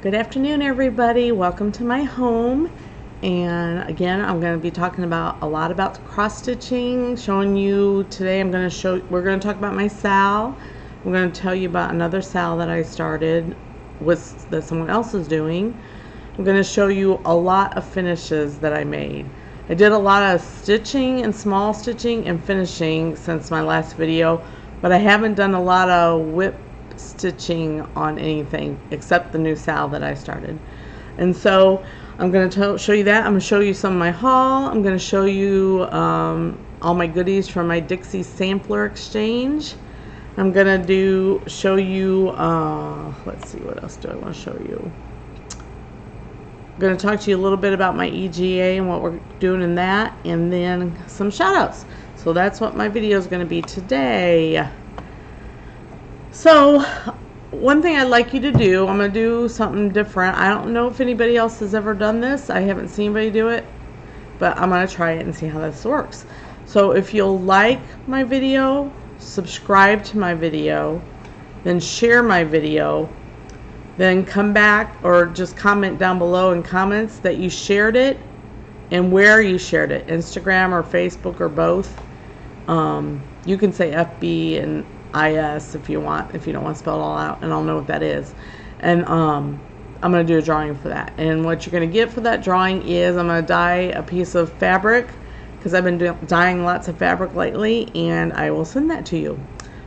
Good afternoon, everybody. Welcome to my home. And again, I'm going to be talking about a lot about cross stitching, showing you today. We're going to talk about my sal. We're going to tell you about another sal that I started that someone else is doing. I'm going to show you a lot of finishes that I made. I did a lot of stitching and small stitching and finishing since my last video, but I haven't done a lot of whip stitching on anything except the new sal that I started. And so I'm going to show you that. I'm going to show you some of my haul. I'm going to show you all my goodies from my Dixie sampler exchange. I'm going to show you let's see, what else do I want to show you. I'm going to talk to you a little bit about my EGA and what we're doing in that, and then some shout outs. So that's what my video is going to be today. So one thing I'd like you to do, I'm going to do something different. I don't know if anybody else has ever done this. I haven't seen anybody do it, but I'm going to try it and see how this works. So if you'll like my video, subscribe to my video, then share my video, then come back or just comment down below in comments that you shared it and where you shared it, Instagram or Facebook or both. You can say FB and IS if you want, if you don't want to spell it all out, and I'll know what that is. And I'm going to do a drawing for that. And what you're going to get for that drawing is I'm going to dye a piece of fabric, because I've been dyeing lots of fabric lately, and I will send that to you.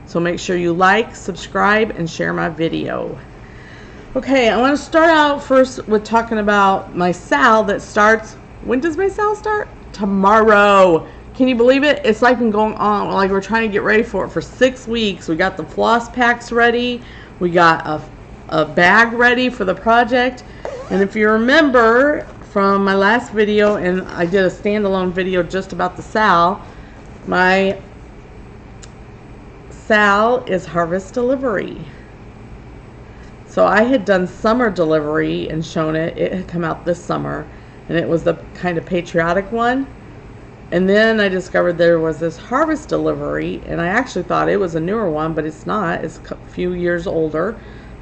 So make sure you like, subscribe, and share my video. Okay, I want to start out first with talking about my sal that starts. When does my sal start? Tomorrow. Can you believe it? It's like been going on, like we're trying to get ready for it for 6 weeks. We got the floss packs ready. We got a bag ready for the project. And if you remember from my last video, and I did a standalone video just about the sal, my sal is harvest delivery. So I had done summer delivery and shown it. It had come out this summer, and it was the kind of patriotic one. And then I discovered there was this harvest delivery, and I actually thought it was a newer one, but it's not. It's a few years older.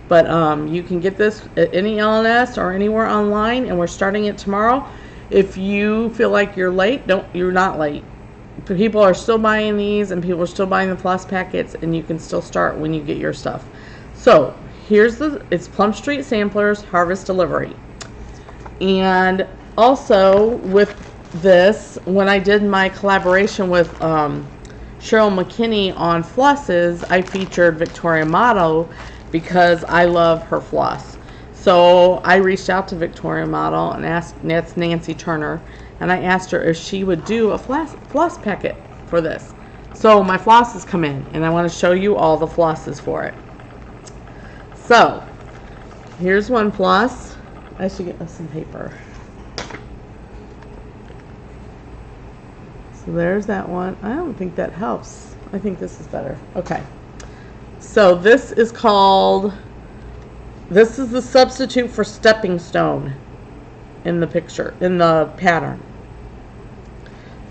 But you can get this at any LNS or anywhere online, and we're starting it tomorrow. If you feel like you're late, you're not late. People are still buying these, and people are still buying the floss packets, and you can still start when you get your stuff. So it's Plum Street Samplers Harvest Delivery. And also with this, when I did my collaboration with Cheryl McKinney on flosses, I featured Victorian Motto because I love her floss. So I reached out to Victorian Motto and asked, and that's Nancy Turner, and I asked her if she would do a floss packet for this. So my flosses come in, and I want to show you all the flosses for it. So here's one floss. I should get us some paper. So there's that one. I don't think that helps. I think this is better. Okay. So this is the substitute for stepping stone in the picture, in the pattern.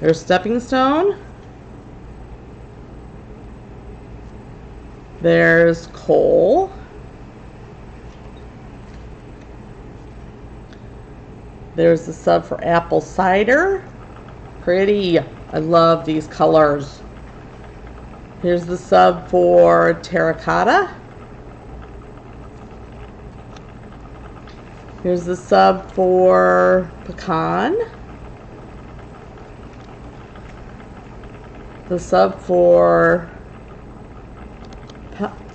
There's stepping stone. There's coal. There's the sub for apple cider. Pretty. I love these colors. Here's the sub for terracotta. Here's the sub for pecan. The sub for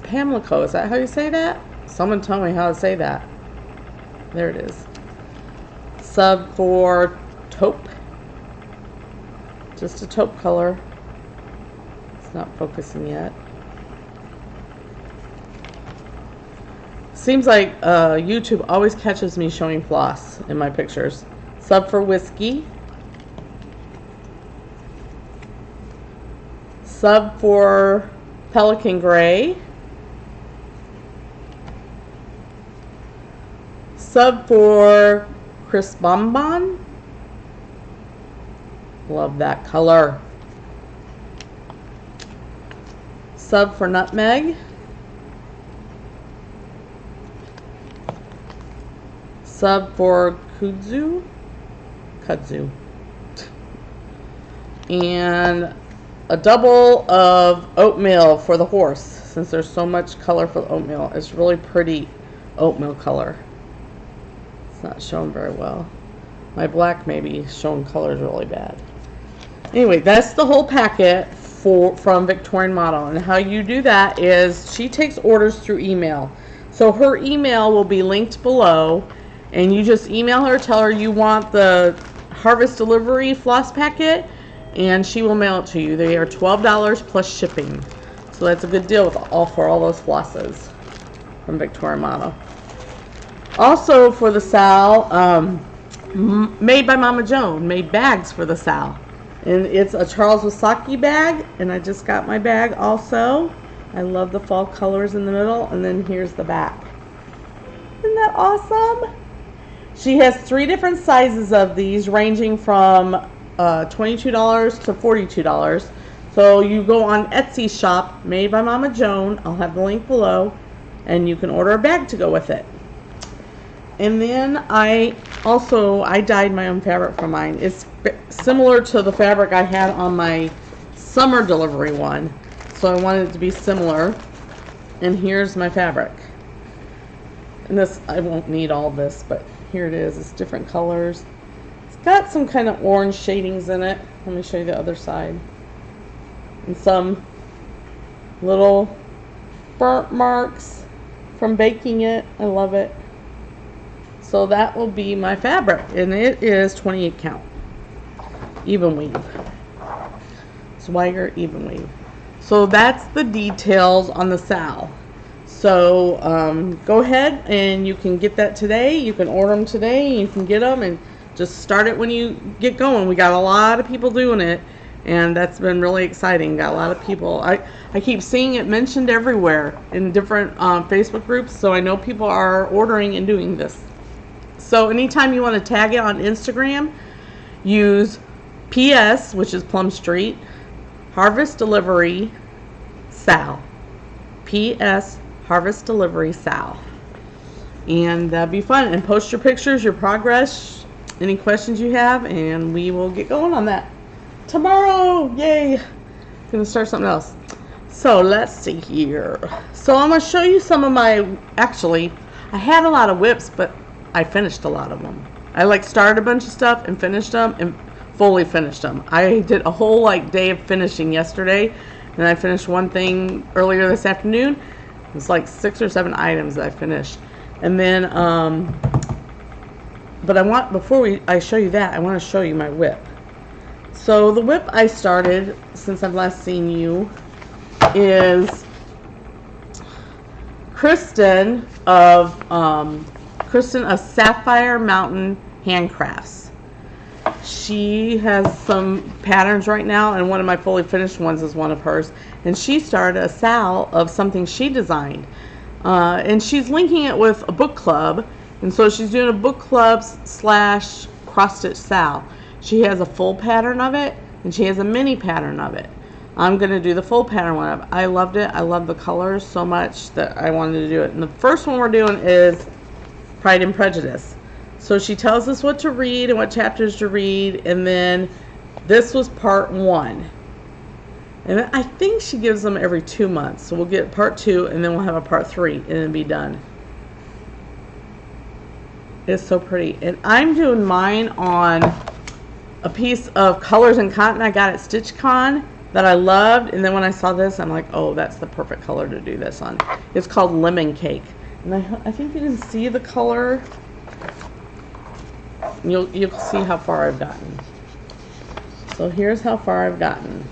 Pamlico. Is that how you say that? Someone tell me how to say that. There it is. Sub for taupe. Just a taupe color. It's not focusing yet. Seems like YouTube always catches me showing floss in my pictures. Sub for whiskey. Sub for pelican gray. Sub for crisp bonbon. Love that color. Sub for nutmeg. sub for kudzu, and a double of oatmeal for the horse, since there's so much colorful oatmeal. It's really pretty oatmeal color. It's not shown very well. My black maybe showing colors really bad. Anyway, that's the whole packet from Victorian Motto, and how you do that is she takes orders through email. So her email will be linked below, and you just email her, tell her you want the Harvest Delivery floss packet, and she will mail it to you. They are $12 plus shipping. So that's a good deal for all those flosses from Victorian Motto. Also for the Sal, made by Mama Joan, made bags for the Sal. And it's a Charles Wasaki bag, and I just got my bag also. I love the fall colors in the middle, and then here's the back. Isn't that awesome? She has 3 different sizes of these, ranging from $22 to $42. So you go on Etsy shop, made by Mama Joan. I'll have the link below, and you can order a bag to go with it. And then I dyed my own fabric for mine. It's similar to the fabric I had on my summer delivery one, so I wanted it to be similar. And here's my fabric. And this, I won't need all this, but here it is. It's different colors. It's got some kind of orange shadings in it. Let me show you the other side. And some little burnt marks from baking it. I love it. So that will be my fabric, and it is 28 count. Even weave. Swagger even weave. So that's the details on the Sal. So go ahead and you can get that today. You can order them today. You can get them and just start it when you get going. We got a lot of people doing it, and that's been really exciting. Got a lot of people. I keep seeing it mentioned everywhere in different Facebook groups, so I know people are ordering and doing this. So anytime you want to tag it on Instagram, use PS, which is Plum Street, Harvest Delivery Sal. PS Harvest Delivery Sal. And that'd be fun. And post your pictures, your progress, any questions you have, and we will get going on that tomorrow. Yay! Gonna start something else. So let's see here. So I'm gonna show you some of my, actually, I had a lot of whips, but I finished a lot of them. I started a bunch of stuff and finished them and fully finished them. I did a whole day of finishing yesterday, and I finished one thing earlier this afternoon. It's like 6 or 7 items that I finished. And then, but before I show you that, I want to show you my whip. So the whip I started since I've last seen you is Kristen of Sapphire Mountain Handcrafts. She has some patterns right now, and one of my fully finished ones is one of hers. And she started a Sal of something she designed. And she's linking it with a book club. And so she's doing a book club / cross-stitch Sal. She has a full pattern of it, and she has a mini pattern of it. I'm going to do the full pattern one. I loved it. I love the colors so much that I wanted to do it. And the first one we're doing is Pride and Prejudice. So she tells us what to read and what chapters to read, and then this was part 1. And I think she gives them every 2 months. So we'll get part 2, and then we'll have a part 3, and then be done. It's so pretty. And I'm doing mine on a piece of Colors and Cotton I got at StitchCon that I loved, and then when I saw this, I'm like, oh, that's the perfect color to do this on. It's called Lemon Cake. And I think you can see the color. You'll see how far I've gotten. So here's how far I've gotten.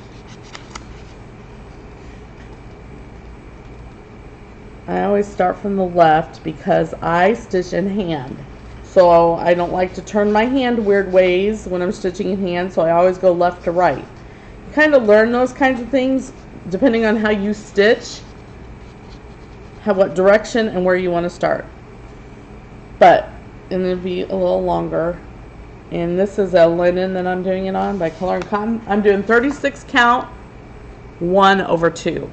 I always start from the left because I stitch in hand. So I don't like to turn my hand weird ways when I'm stitching in hand, so I always go left to right. You kind of learn those kinds of things depending on how you stitch, what direction and where you want to start. But and it'll be a little longer. And this is a linen that I'm doing it on by Color and Cotton. I'm doing 36 count 1/2.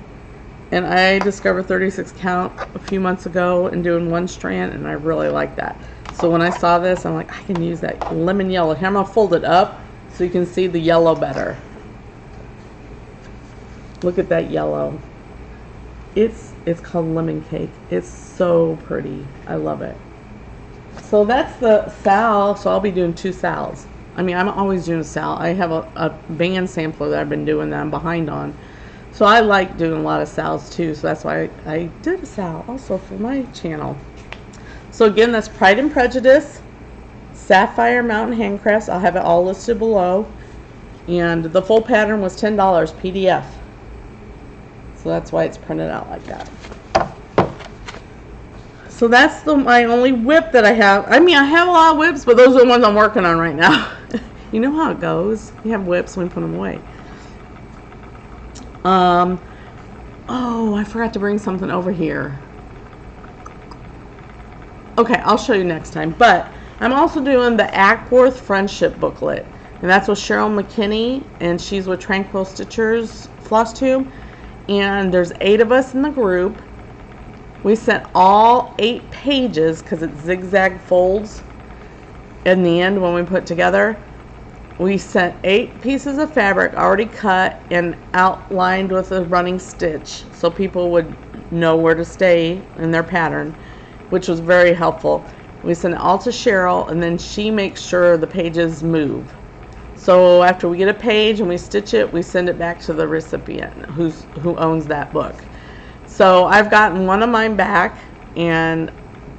And I discovered 36 count a few months ago and doing one strand, and I really like that. So when I saw this, I'm like, I can use that lemon yellow. Here, I'm going to fold it up so you can see the yellow better. Look at that yellow. It's called Lemon Cake. It's so pretty. I love it. So that's the sal. So I'll be doing 2 sals. I mean, I'm always doing a sal. I have a band sampler that I've been doing that I'm behind on. So I like doing a lot of sals too. So that's why I did a sal also for my channel. So again, that's Pride and Prejudice, Sapphire Mountain Handcrafts. I'll have it all listed below. And the full pattern was $10 PDF. So that's why it's printed out like that. So that's my only whip that I have. I mean, I have a lot of whips, but those are the ones I'm working on right now. You know how it goes. You have whips when you put them away. Oh, I forgot to bring something over here. Okay, I'll show you next time. But I'm also doing the Ackworth Friendship Booklet. And that's with Cheryl McKinney. And she's with Tranquil Stitchers Flosstube. And there's 8 of us in the group. We sent all 8 pages because it zigzag folds in the end when we put it together. We sent 8 pieces of fabric already cut and outlined with a running stitch so people would know where to stay in their pattern, which was very helpful. We sent it all to Cheryl, and then she makes sure the pages move. So after we get a page and we stitch it, we send it back to the recipient who owns that book. So I've gotten one of mine back, and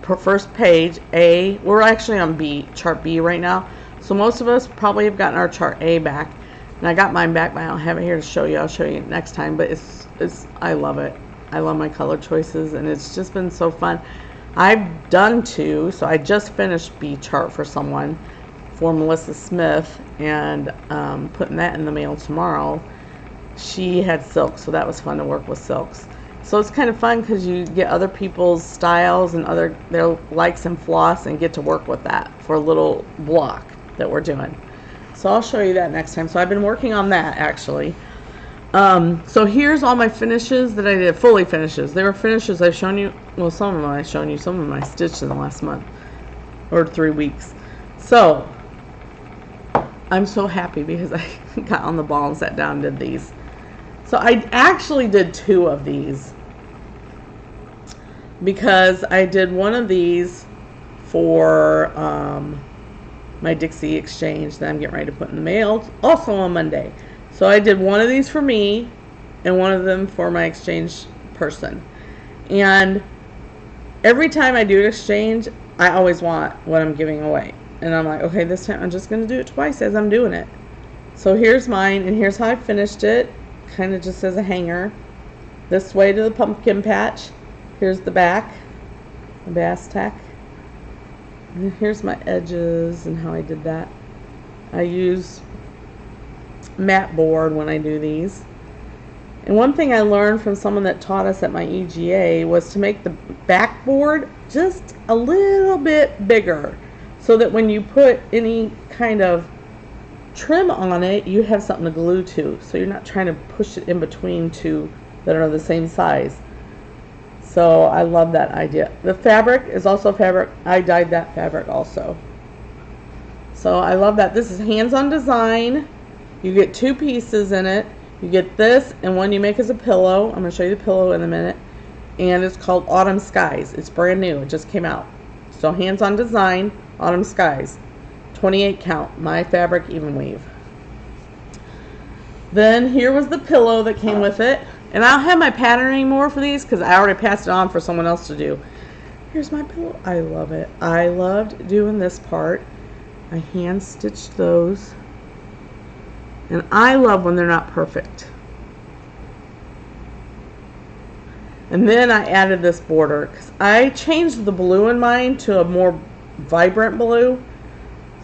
per first page A, we're actually on B, chart B right now. So most of us probably have gotten our chart A back, and I got mine back, but I don't have it here to show you. I'll show you next time. But I love it. I love my color choices, and it's just been so fun. I've done 2, so I just finished B chart for someone, for Melissa Smith, and putting that in the mail tomorrow. She had silk, so that was fun to work with silks. So it's kind of fun because you get other people's styles and their likes and floss, and get to work with that for a little block that we're doing. So I'll show you that next time. So I've been working on that actually. So here's all my finishes that I did, fully finishes. They were finishes I've shown you. Well, some of them I've shown you. Some of them I stitched in the last month or 3 weeks. So I'm so happy because I got on the ball and sat down and did these. So I actually did 2 of these because I did one of these for my Dixie exchange that I'm getting ready to put in the mail also on Monday. So I did one of these for me and one of them for my exchange person. And every time I do an exchange, I always want what I'm giving away. And I'm like, okay, this time I'm just going to do it twice as I'm doing it. So here's mine, and here's how I finished it. Kind of just as a hanger. This way to the pumpkin patch. Here's the back, the bass tack. And here's my edges and how I did that. I use mat board when I do these. And one thing I learned from someone that taught us at my EGA was to make the backboard just a little bit bigger, so that when you put any kind of trim on it, you have something to glue to, so you're not trying to push it in between 2 that are the same size. So I love that idea. The fabric is also fabric. I dyed that fabric also. So I love that. This is hands-on design. You get 2 pieces in it. You get this, and one you make as a pillow. I'm going to show you the pillow in a minute. And it's called Autumn Skies. It's brand new. It just came out. So hands-on design, Autumn Skies. 28 count, my fabric even weave. Then here was the pillow that came with it. And I don't have my pattern anymore for these because I already passed it on for someone else to do. Here's my pillow. I love it. I loved doing this part. I hand stitched those. And I love when they're not perfect. And then I added this border because I changed the blue in mine to a more vibrant blue.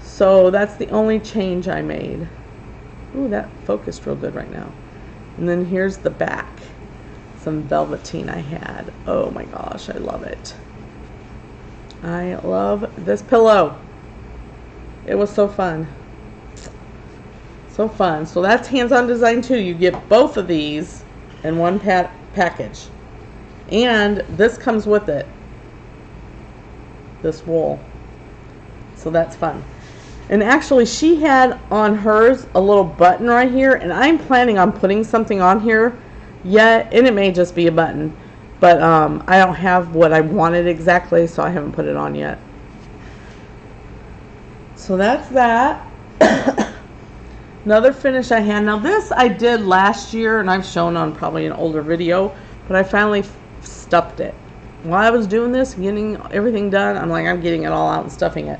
So that's the only change I made. Ooh, that focused real good right now. And then here's the back. Some velveteen I had. Oh my gosh, I love it. I love this pillow. It was so fun. So fun. So that's hands-on design too. You get both of these in one package. And this comes with it. This wool. So that's fun. And actually, she had on hers a little button right here, and I'm planning on putting something on here yet, and it may just be a button, but I don't have what I wanted exactly, so I haven't put it on yet. So that's that. Another finish I had. Now this I did last year, and I've shown on probably an older video, but I finally stuffed it. While I was doing this, getting everything done, I'm like, I'm getting it all out and stuffing it.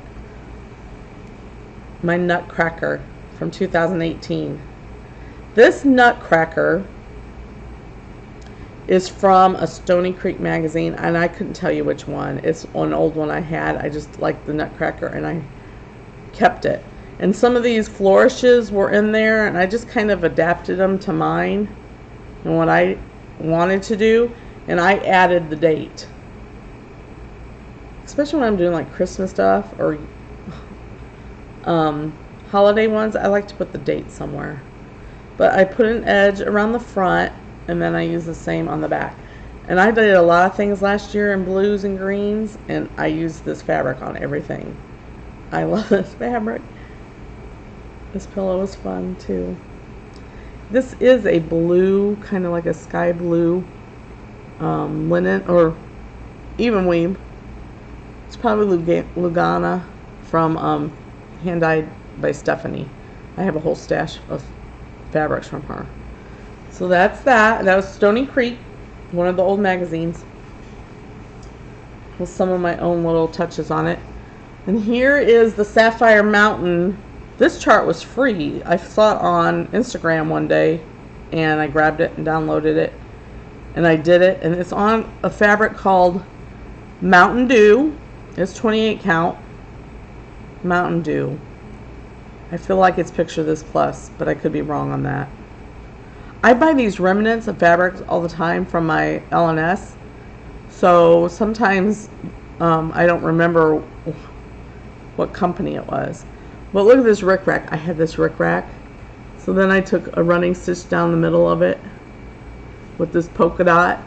My Nutcracker from 2018. This Nutcracker is from a Stoney Creek magazine, and I couldn't tell you which one. It's an old one I had. I just liked the Nutcracker, and I kept it. And some of these flourishes were in there, and I just kind of adapted them to mine and what I wanted to do, and I added the date. Especially when I'm doing like Christmas stuff or holiday ones, I like to put the date somewhere. But I put an edge around the front, and then I use the same on the back. And I did a lot of things last year in blues and greens, and I used this fabric on everything. I love this fabric. This pillow is fun too. This is a blue, kind of like a sky blue linen, or even weave. It's probably Lugana from Hand Dyed by Stephanie. I have a whole stash of fabrics from her. So that's that. That was Stoney Creek, one of the old magazines, with some of my own little touches on it. And here is the Sapphire Mountain. This chart was free. I saw it on Instagram one day, and I grabbed it and downloaded it, and I did it. And it's on a fabric called Mountain Dew. It's 28 count. Mountain Dew. I feel like it's Picture This Plus, but I could be wrong on that. I buy these remnants of fabrics all the time from my L&S, so sometimes I don't remember what company it was. But look at this rickrack. I had this rickrack. So then I took a running stitch down the middle of it with this polka dot.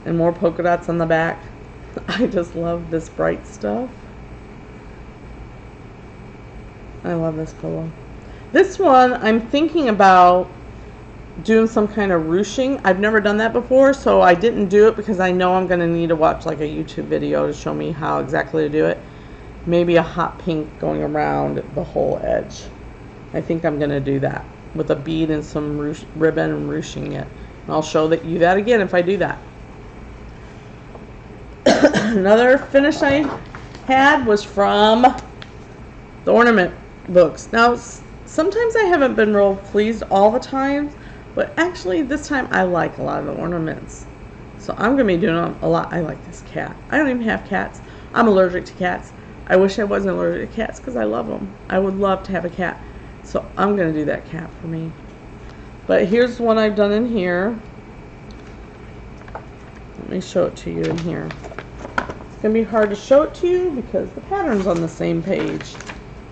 And more polka dots on the back. I just love this bright stuff. I love this pillow. This one, I'm thinking about doing some kind of ruching. I've never done that before, so I didn't do it because I know I'm going to need to watch like a YouTube video to show me how exactly to do it. Maybe a hot pink going around the whole edge. I think I'm going to do that with a bead and some ribbon and ruching it. And I'll show you that again if I do that. Another finish I had was from the Ornament books. Now, sometimes I haven't been real pleased all the time, but actually this time I like a lot of the ornaments. So I'm going to be doing a lot. I like this cat. I don't even have cats. I'm allergic to cats. I wish I wasn't allergic to cats because I love them. I would love to have a cat. So I'm going to do that cat for me. But here's one I've done in here. Let me show it to you in here. It's going to be hard to show it to you because the pattern's on the same page.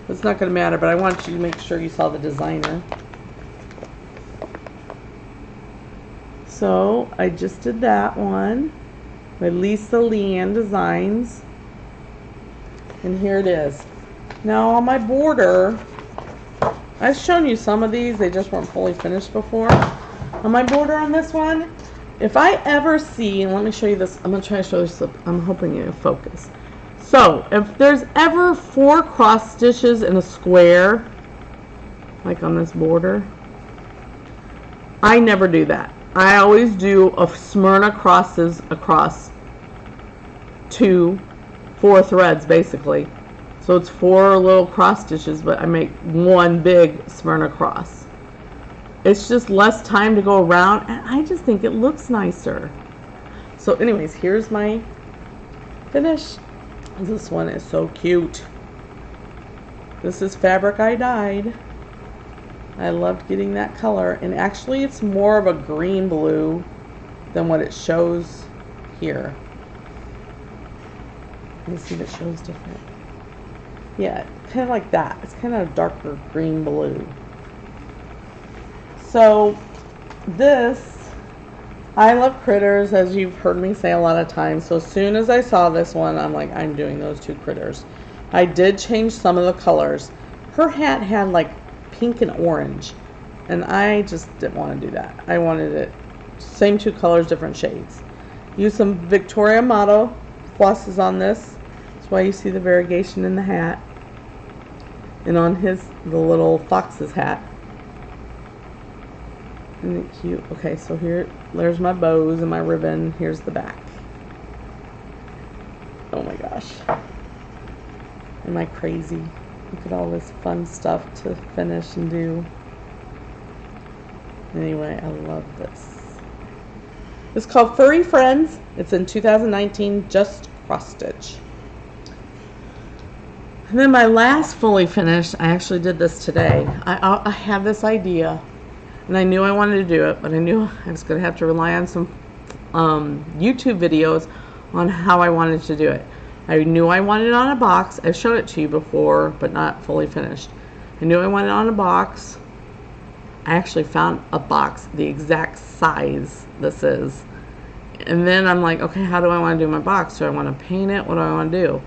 It's not going to matter, but I want you to make sure you saw the designer. So I just did that one by LeAnn Designs. And here it is. Now on my border, I've shown you some of these. They just weren't fully finished before. On my border on this one, if I ever see, and let me show you this. I'm going to try to show this. I'm hoping you'll focus. So if there's ever 4 cross stitches in a square, like on this border, I never do that. I always do a Smyrna crosses across 4 threads basically. So it's 4 little cross stitches, but I make one big Smyrna cross. It's just less time to go around, and I just think it looks nicer. So anyways, here's my finish. This one is so cute. This is fabric I dyed. I loved getting that color, and actually it's more of a green blue than what it shows here. Let me see if it shows different. Yeah, kind of like that. It's kind of a darker green blue. So this I love critters, as you've heard me say a lot of times. So as soon as I saw this one, I'm like, I'm doing those two critters. I did change some of the colors. Her hat had like pink and orange, and I just didn't want to do that. I wanted it same two colors, different shades. Use some Victorian Motto flosses on this. That's why you see the variegation in the hat and on the little fox's hat. Isn't it cute? Okay, so there's my bows and my ribbon. Here's the back. Oh my gosh. Am I crazy? Look at all this fun stuff to finish and do. Anyway, I love this. It's called Furry Friends. It's in 2019, just cross stitch. And then my last fully finished, I actually did this today. I had this idea, and I knew I wanted to do it, but I knew I was going to have to rely on some YouTube videos on how I wanted to do it. I knew I wanted it on a box. I've showed it to you before, but not fully finished. I knew I wanted it on a box. I actually found a box the exact size this is. And then I'm like, okay, how do I want to do my box? Do I want to paint it? What do I want to do?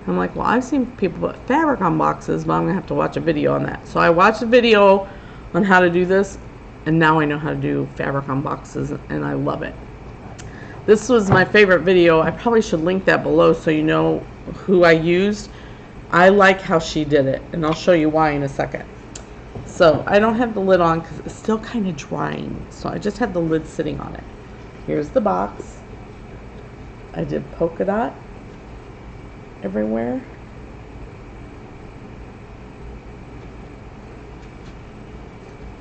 I'm like, well, I've seen people put fabric on boxes, but I'm going to have to watch a video on that. So I watched a video on how to do this, and now I know how to do fabric on boxes, and I love it. This was my favorite video. I probably should link that below so you know who I used. I like how she did it, and I'll show you why in a second. So I don't have the lid on because it's still kind of drying, so I just have the lid sitting on it. Here's the box. I did polka dot everywhere.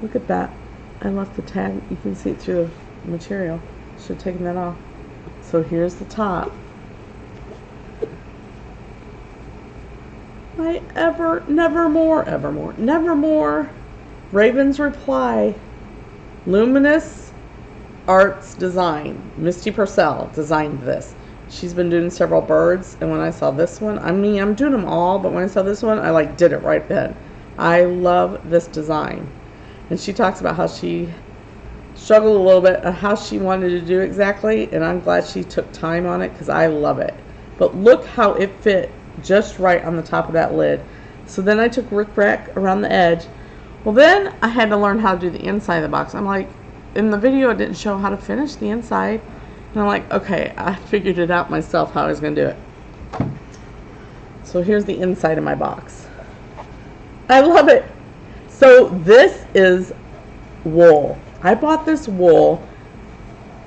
Look at that. I left the tag. You can see it through the material. Should have taken that off. So here's the top. My nevermore Raven's Reply Luminous Arts Design. Misty Purcell designed this. She's been doing several birds, and when I saw this one, I mean, I'm doing them all, but when I saw this one, I like did it right then. I love this design. And she talks about how she struggled a little bit on how she wanted to do exactly, and I'm glad she took time on it because I love it. But look how it fit just right on the top of that lid. So then I took rickrack around the edge. Well, then I had to learn how to do the inside of the box. I'm like, in the video it didn't show how to finish the inside, and I'm like, okay, I figured it out myself how I was going to do it. So here's the inside of my box. I love it. So this is wool. I bought this wool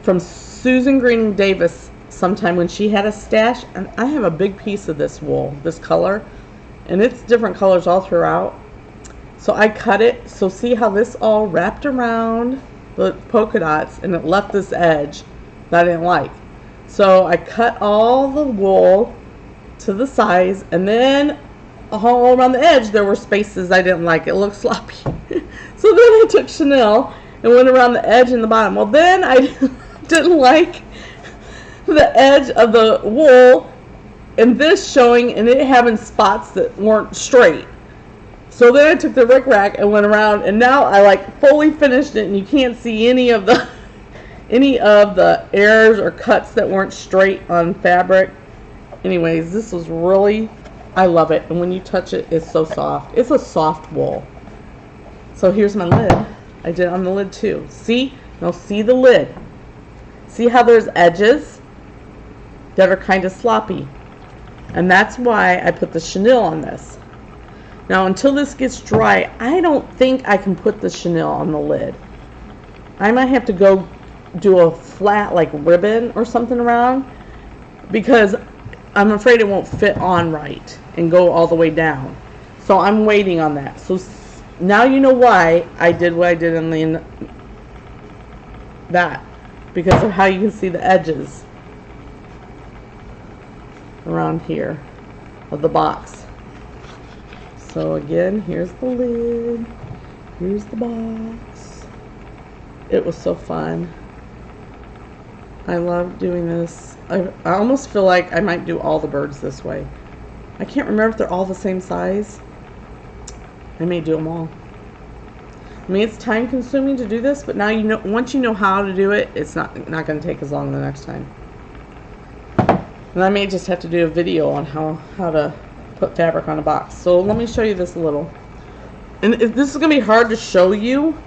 from Susan Greening Davis sometime when she had a stash, and I have a big piece of this wool, this color, and it's different colors all throughout. So I cut it. So see how this all wrapped around the polka dots, and it left this edge that I didn't like. So I cut all the wool to the size, and then all around the edge there were spaces I didn't like. It looked sloppy. So then I took Chanel and went around the edge and the bottom. Well, then I didn't like the edge of the wool and this showing and it having spots that weren't straight. So then I took the rickrack and went around, and now I like fully finished it, and you can't see any of the errors or cuts that weren't straight on fabric. Anyways, this was really, I love it, and when you touch it, it's so soft. It's a soft wool. So here's my lid. I did it on the lid too. See? Now see the lid. See how there's edges that are kind of sloppy, and that's why I put the chenille on this. Now, until this gets dry, I don't think I can put the chenille on the lid. I might have to go do a flat, like, ribbon or something around, because I'm afraid it won't fit on right and go all the way down. So I'm waiting on that. So now you know why I did what I did in that, because of how you can see the edges around here of the box. So again, here's the lid, here's the box. It was so fun. I love doing this. I almost feel like I might do all the birds this way. I can't remember if they're all the same size. I may do them all. I mean, it's time consuming to do this, but now you know, once you know how to do it, it's not going to take as long the next time. And I may just have to do a video on how to put fabric on a box. So let me show you this a little. And this is going to be hard to show you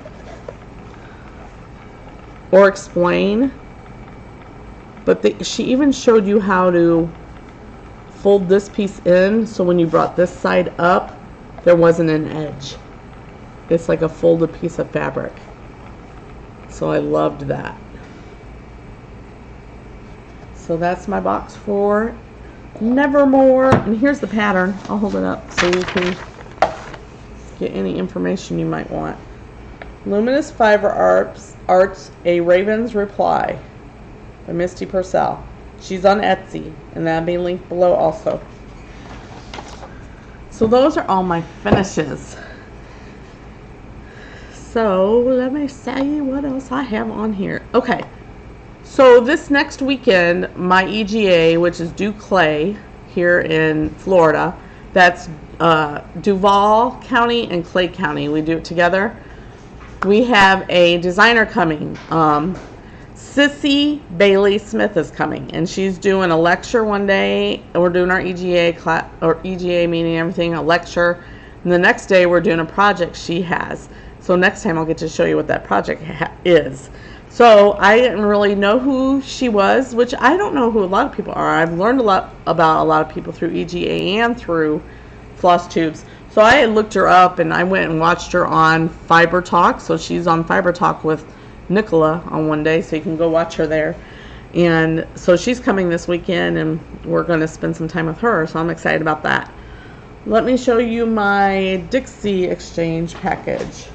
or explain, but she even showed you how to fold this piece in, so when you brought this side up, there wasn't an edge. It's like a folded piece of fabric. So I loved that. So that's my box for Nevermore. And here's the pattern. I'll hold it up so you can get any information you might want. Luminous Fiber Arts, A Raven's Reply by Misty Purcell. She's on Etsy, and that'll be linked below also. So those are all my finishes. So let me see what else I have on here. Okay, so this next weekend, my EGA, which is DuClay here in Florida, that's Duval County and Clay County. We do it together. We have a designer coming. Sissy Bailey Smith is coming, and she's doing a lecture one day. We're doing our EGA class, or EGA meeting, everything, a lecture, and the next day we're doing a project she has. So next time I'll get to show you what that project is. So I didn't really know who she was, which I don't know who a lot of people are. I've learned a lot about a lot of people through EGA and through Flosstubes. So I looked her up, and I went and watched her on Fiber Talk. So she's on Fiber Talk with Nicola on one day, so you can go watch her there. And so she's coming this weekend, and we're going to spend some time with her, so I'm excited about that. Let me show you my Dixie exchange package.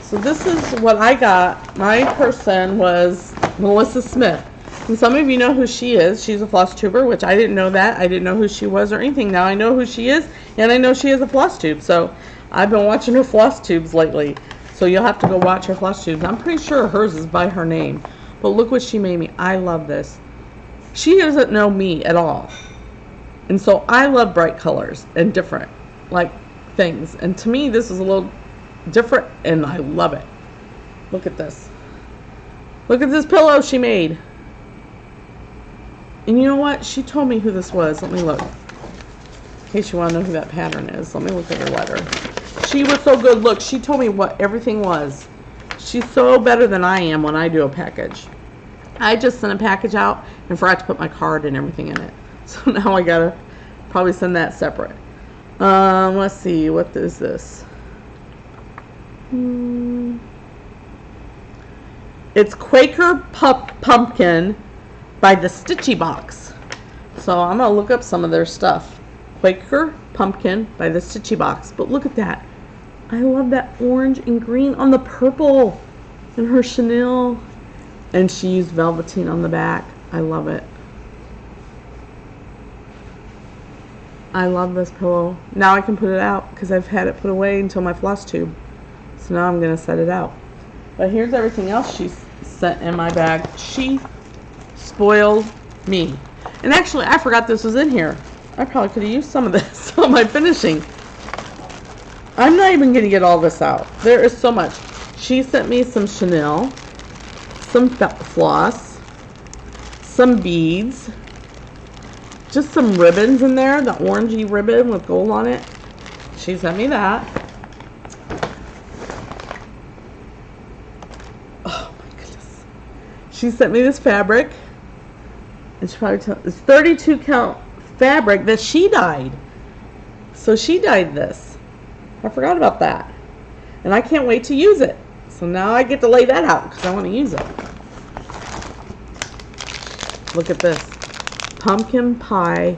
So this is what I got. My person was Melissa Smith, and some of you know who she is. She's a floss tuber, which I didn't know that. I didn't know who she was or anything. Now I know who she is, and I know she has a floss tube. So I've been watching her floss tubes lately. So you'll have to go watch her floss tubes. I'm pretty sure hers is by her name. But look what she made me. I love this. She doesn't know me at all. And so I love bright colors and different things. And to me this is a little different, and I love it. Look at this. Look at this pillow she made. And you know what? She told me who this was. Let me look. In case you want to know who that pattern is. Let me look at her letter. She was so good. Look, she told me what everything was. She's so better than I am when I do a package. I just sent a package out and forgot to put my card and everything in it. So now I gotta probably send that separate. Let's see. What is this? It's Quaker Pumpkin by the Stitchy Box. So I'm gonna look up some of their stuff. Quaker Pumpkin by the Stitchy Box. But look at that. I love that orange and green on the purple and her chenille. And she used velveteen on the back. I love it. I love this pillow. Now I can put it out because I've had it put away until my floss tube. So now I'm going to set it out. But here's everything else she sent in my bag. She spoiled me. And actually, I forgot this was in here. I probably could have used some of this on my finishing. I'm not even going to get all this out. There is so much. She sent me some chenille, some floss, some beads, just some ribbons in there, the orangey ribbon with gold on it. She sent me that. Oh my goodness. She sent me this fabric. And she probably it's 32 count fabric that she dyed. So she dyed this. I forgot about that. And I can't wait to use it. So now I get to lay that out because I want to use it. Look at this. Pumpkin pie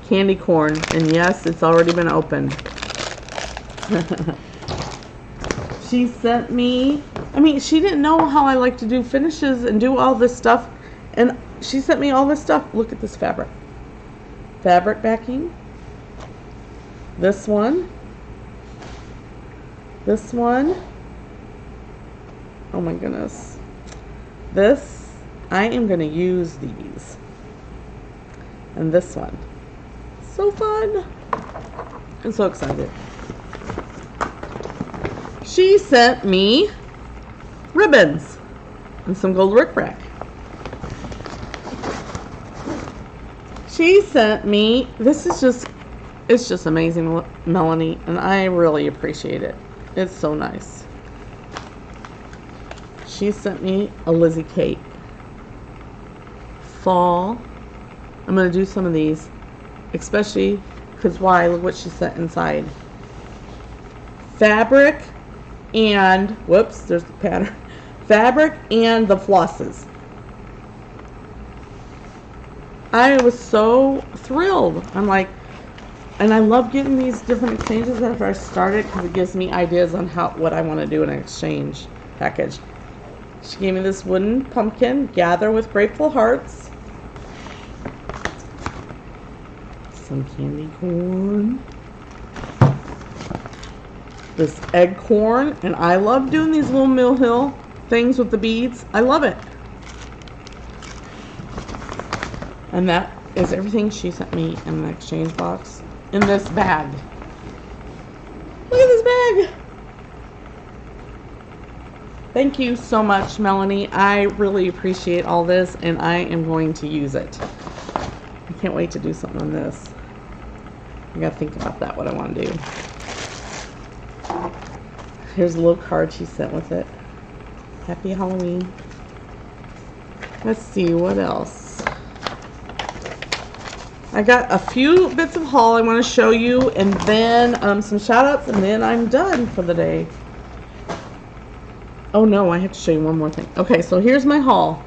candy corn. And yes, it's already been opened. She sent me, she didn't know how I like to do finishes and do all this stuff. And she sent me all this stuff. Look at this fabric. Fabric backing. This one. This one. Oh my goodness. This, I am going to use these. And this one. So fun. I'm so excited. she sent me ribbons and some gold rickrack. She sent me, this is just, it's just amazing, Melanie, and I really appreciate it. It's so nice. She sent me a Lizzie cake. Fall. I'm going to do some of these, especially because why? Look what she sent inside. Fabric and, whoops, there's the pattern. Fabric and the flosses. I was so thrilled. I'm like, and I love getting these different exchanges after I started because it gives me ideas on what I want to do in an exchange package. She gave me this wooden pumpkin, gather with grateful hearts. Some candy corn. This egg corn, and I love doing these little Mill Hill things with the beads. I love it. And that is everything she sent me in an exchange box in this bag. Look at this bag. Thank you so much, Melanie. I really appreciate all this, and I am going to use it. I can't wait to do something on this. I gotta think about that, what I want to do. Here's a little card she sent with it. Happy Halloween. Let's see, what else? I got a few bits of haul I want to show you, and then some shout outs, and then I'm done for the day. Oh no, I have to show you one more thing. Okay, so here's my haul.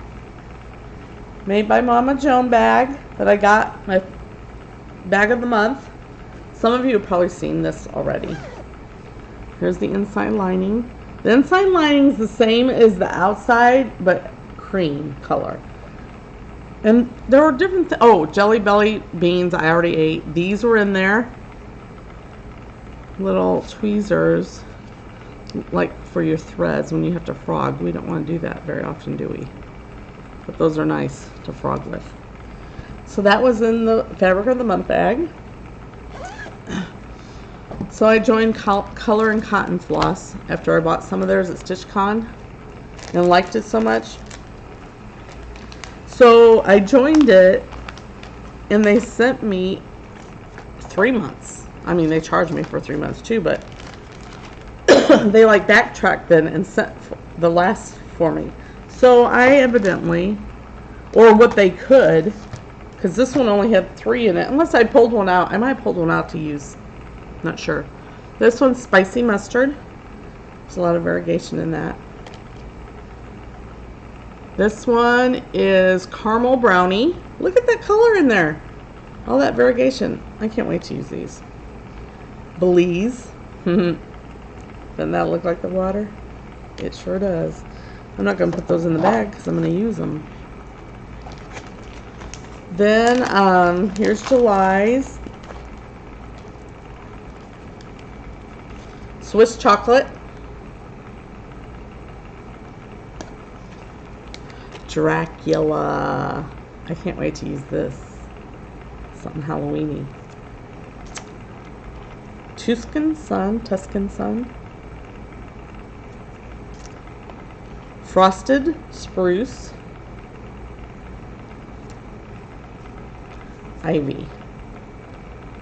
Made by Mama Joan bag that I got, my bag of the month. Some of you have probably seen this already. Here's the inside lining. The inside lining is the same as the outside, but cream color. And there were different oh, Jelly Belly beans I already ate. These were in there. Little tweezers, like for your threads when you have to frog. We don't want to do that very often, do we? But those are nice to frog with. So that was in the fabric of the month bag. So I joined Color and Cotton Floss after I bought some of theirs at StitchCon and liked it so much. So I joined it, and they sent me 3 months. I mean, they charged me for 3 months too, but they like backtracked then and sent the last for me. So I evidently, or what they could, because this one only had 3 in it. Unless I pulled one out. I might have pulled one out to use. Not sure. This one's spicy mustard. There's a lot of variegation in that. This one is caramel brownie. Look at that color in there. All that variegation. I can't wait to use these. Belize. Doesn't that look like the water? It sure does. I'm not going to put those in the bag because I'm going to use them. Then here's July's. Swiss chocolate. Dracula. I can't wait to use this. Something Halloweeny. Tuscan Sun. Frosted spruce. Ivy.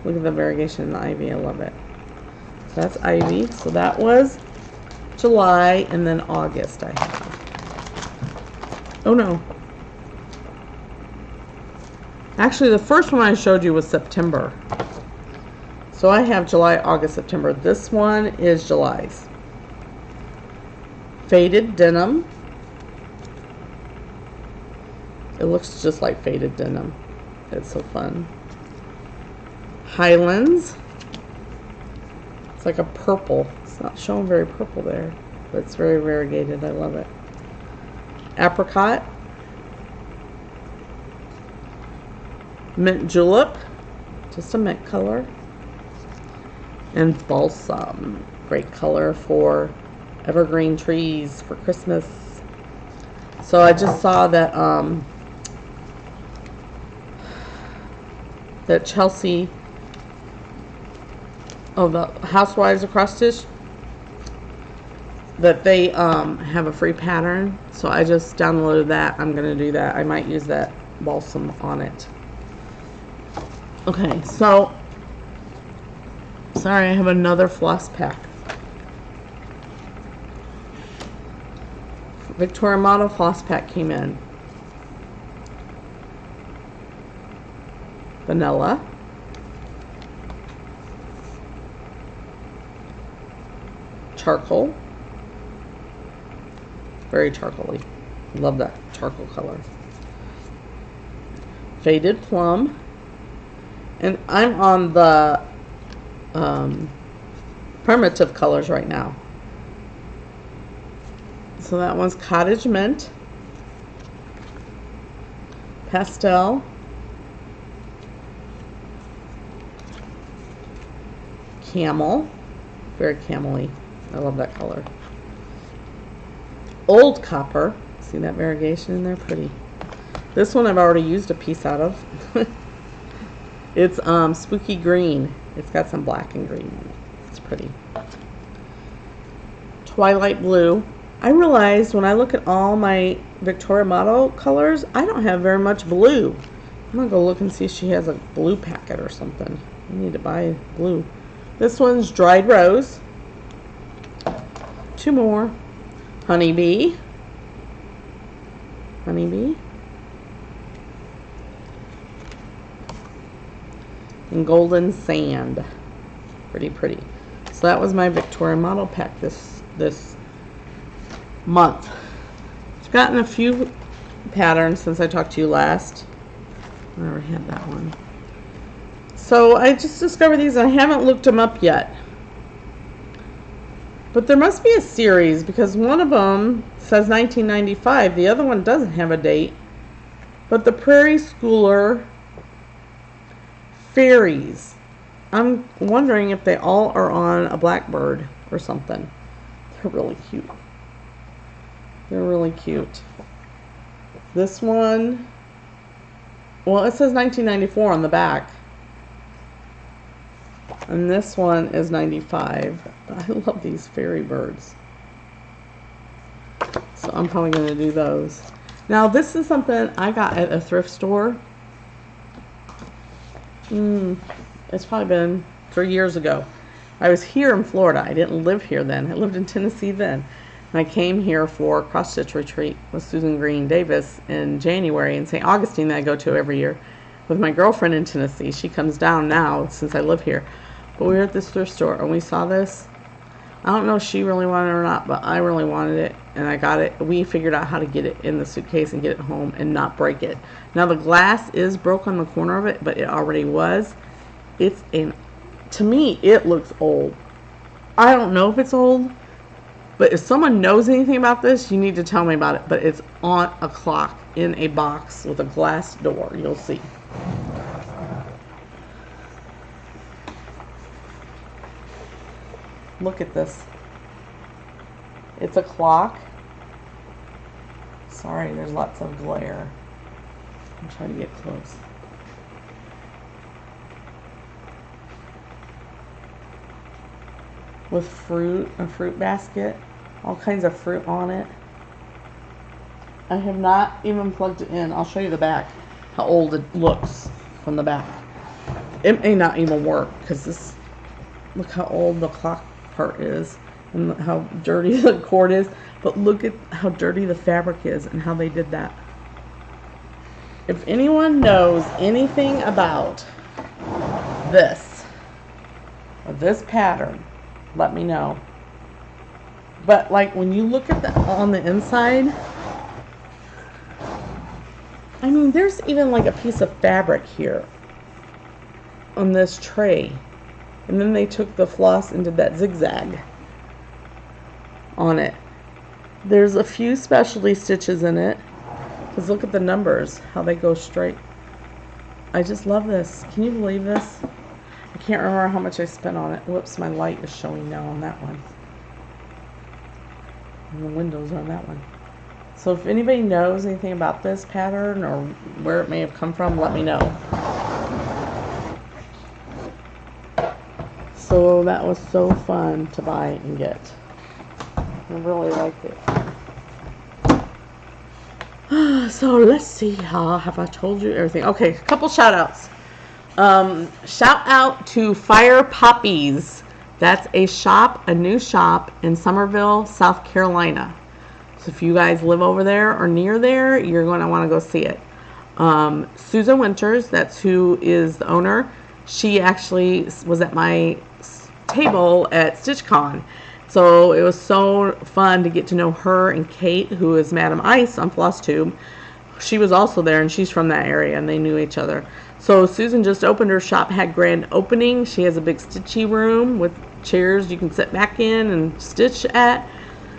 Look at the variegation in the ivy. I love it. So that's ivy. So that was July, and then August I have. Oh no. Actually, the first one I showed you was September. So I have July, August, September. This one is July's. Faded denim. It looks just like faded denim. It's so fun. Highlands. It's like a purple. It's not showing very purple there, but it's very variegated. I love it. Apricot. Mint julep. Just a mint color. And balsam. Great color for evergreen trees for Christmas. So I just saw that that Chelsea, oh, the Housewives of Cross Stitch, that they have a free pattern, so I just downloaded that. I'm gonna do that. I might use that balsam on it. Okay, so sorry, I have another floss pack. Victorian Motto floss pack came in. Vanilla. Charcoal. Very charcoaly. Love that charcoal color. Faded plum. And I'm on the primitive colors right now. So that one's cottage mint, pastel, camel, very camel-y. I love that color. Old copper. See that variegation in there? Pretty. This one I've already used a piece out of. It's spooky green. It's got some black and green in it. It's pretty. Twilight blue. I realized when I look at all my Victorian Motto colors, I don't have very much blue. I'm gonna go look and see if she has a blue packet or something. I need to buy blue. This one's dried rose. Two more. Honeybee. Honeybee. And golden sand. Pretty pretty. So that was my Victorian Motto pack this month. I've gotten a few patterns since I talked to you last. I already had that one. So I just discovered these and I haven't looked them up yet. But there must be a series because one of them says 1995. The other one doesn't have a date. But the Prairie Schooler fairies. I'm wondering if they all are on a blackbird or something. They're really cute. They're really cute. This one, well, it says 1994 on the back. And this one is 95. I love these fairy birds. So I'm probably going to do those. Now, this is something I got at a thrift store. It's probably been 3 years ago. I was here in Florida. I didn't live here then. I lived in Tennessee then. And I came here for a cross-stitch retreat with Susan Green Davis in January in St. Augustine that I go to every year with my girlfriend in Tennessee. She comes down now since I live here. But we were at this thrift store and we saw this. I don't know if she really wanted it or not, but I really wanted it and I got it. We figured out how to get it in the suitcase and get it home and not break it. Now the glass is broke on the corner of it, but it already was. It's to me, it looks old. I don't know if it's old, but if someone knows anything about this, you need to tell me about it. But it's on a clock in a box with a glass door. You'll see. Look at this. It's a clock. Sorry, there's lots of glare. I'm trying to get close. With fruit, a fruit basket, all kinds of fruit on it. I have not even plugged it in. I'll show you the back, how old it looks from the back. It may not even work because this, look how old the clock part is and how dirty the cord is, but look at how dirty the fabric is and how they did that. If anyone knows anything about this or this pattern, let me know. But like when you look at the on the inside, I mean there's even like a piece of fabric here on this tray. And then they took the floss and did that zigzag on it. There's a few specialty stitches in it. Because look at the numbers, how they go straight. I just love this. Can you believe this? I can't remember how much I spent on it. Whoops, my light is showing now on that one. And the windows on that one. So if anybody knows anything about this pattern or where it may have come from, let me know. So that was so fun to buy and get. I really liked it. So let's see. Have I told you everything? Okay, a couple shout outs. Shout out to Fire Poppies. That's a new shop in Summerville, South Carolina. So if you guys live over there or near there, you're going to want to go see it. Susan Winters, that's who is the owner. She actually was at my table at StitchCon. So it was so fun to get to know her and Kate, who is Madam Ice on Flosstube. She was also there, and she's from that area, and they knew each other. So Susan just opened her shop, had grand opening. She has a big stitchy room with chairs you can sit back in and stitch at.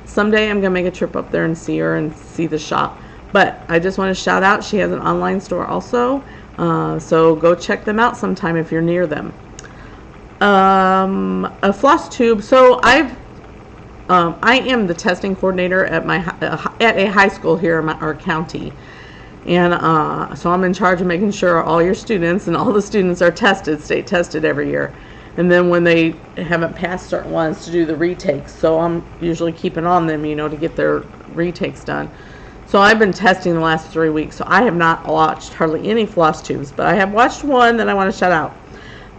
Someday I'm going to make a trip up there and see her and see the shop. But I just want to shout out, she has an online store also. So go check them out sometime if you're near them. A Flosstube. So I am the testing coordinator at a high school here in our county. And so I'm in charge of making sure all your students and all the students are state tested every year. And then when they haven't passed certain ones, to do the retakes. So I'm usually keeping on them, to get their retakes done. So I've been testing the last 3 weeks. So I have not watched hardly any Flosstubes, but I have watched one that I want to shout out.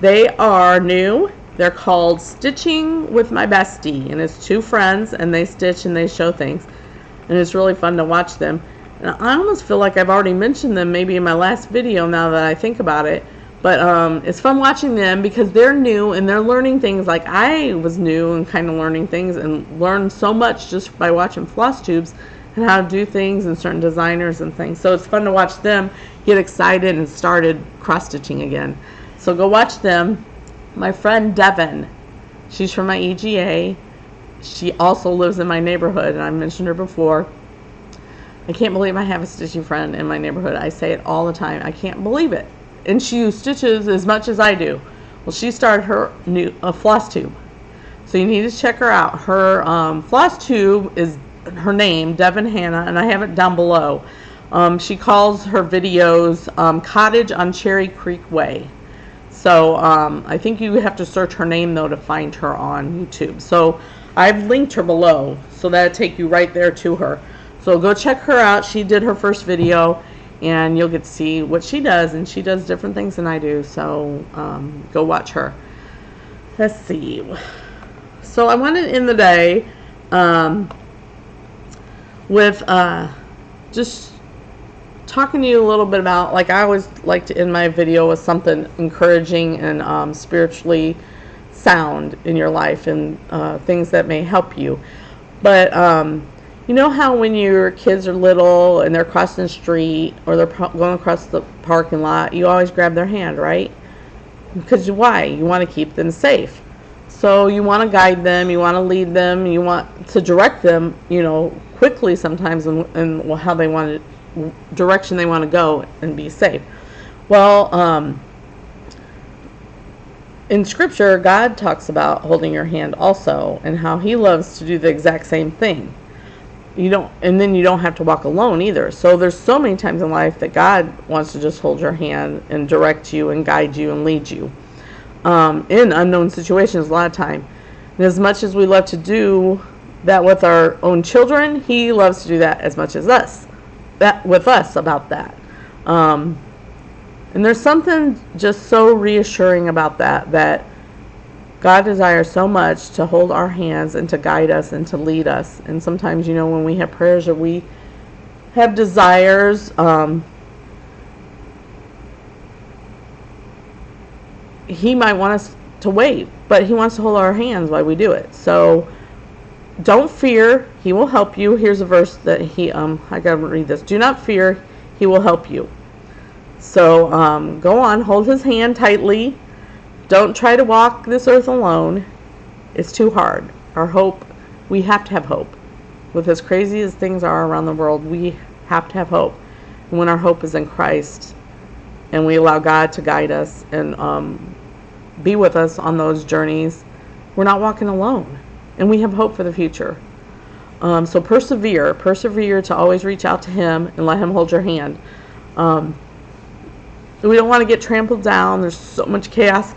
They are new. They're called Stitching with My Bestie, and it's two friends, and they stitch and they show things, and it's really fun to watch them. And I almost feel like I've already mentioned them maybe in my last video now that I think about it, but it's fun watching them because they're new and they're learning things like I was new and kind of learning things, and learned so much just by watching Flosstubes and how to do things and certain designers and things. So it's fun to watch them get excited and started cross-stitching again. So go watch them. My friend Devin, she's from my EGA. She also lives in my neighborhood, and I mentioned her before. I can't believe I have a stitching friend in my neighborhood. I say it all the time. I can't believe it. And she stitches as much as I do. Well, she started her new Flosstube. So you need to check her out. Her Flosstube is her name, Devin Hannah, and I have it down below. She calls her videos Cottage on Cherry Creek Way. So I think you have to search her name, though, to find her on YouTube. So I've linked her below, so that'll take you right there to her. So go check her out. She did her first video, and you'll get to see what she does. And she does different things than I do, so go watch her. Let's see. So I wanted to end the day with just talking to you a little bit about, like I always like to end my video with something encouraging and spiritually sound in your life, and things that may help you. But you know how when your kids are little and they're crossing the street or they're going across the parking lot, you always grab their hand, right? Because why? You want to keep them safe. So you want to guide them, you want to lead them, you want to direct them, quickly sometimes in how they want to, direction they want to go and be safe. Well, in scripture, God talks about holding your hand also, and how he loves to do the exact same thing. And then you don't have to walk alone either. So there's so many times in life that God wants to just hold your hand and direct you and guide you and lead you in unknown situations a lot of time. And as much as we love to do that with our own children, he loves to do that as much as with us about that. And there's something just so reassuring about that God desires so much to hold our hands and to guide us and to lead us. And sometimes, when we have prayers or we have desires, he might want us to wait, but he wants to hold our hands while we do it. So don't fear, he will help you. Here's a verse that I gotta read this. Do not fear, he will help you. So go on, hold his hand tightly. Don't try to walk this earth alone. It's too hard. Our hope, we have to have hope. With as crazy as things are around the world, we have to have hope. And when our hope is in Christ, and we allow God to guide us and be with us on those journeys, we're not walking alone. And we have hope for the future. So persevere to always reach out to him and let him hold your hand. We don't want to get trampled down. There's so much chaos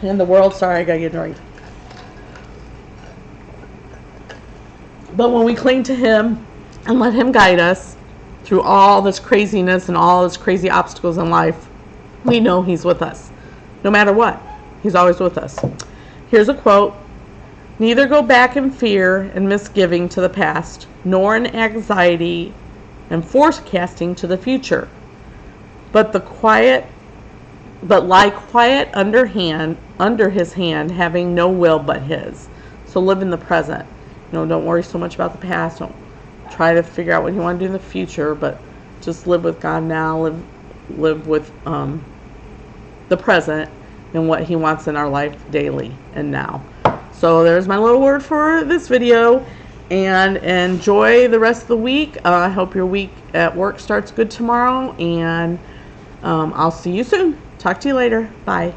in the world. Sorry, I gotta get a drink. But when we cling to him and let him guide us through all this craziness and all this crazy obstacles in life, we know he's with us. No matter what, he's always with us. Here's a quote. Neither go back in fear and misgiving to the past, nor in anxiety and forecasting to the future, but lie quiet under his hand, having no will but his. So live in the present. Don't worry so much about the past. Don't try to figure out what you want to do in the future, but just live with God now. Live with the present and what he wants in our life daily and now. So there's my little word for this video, and enjoy the rest of the week. I hope your week at work starts good tomorrow, and I'll see you soon. Talk to you later. Bye.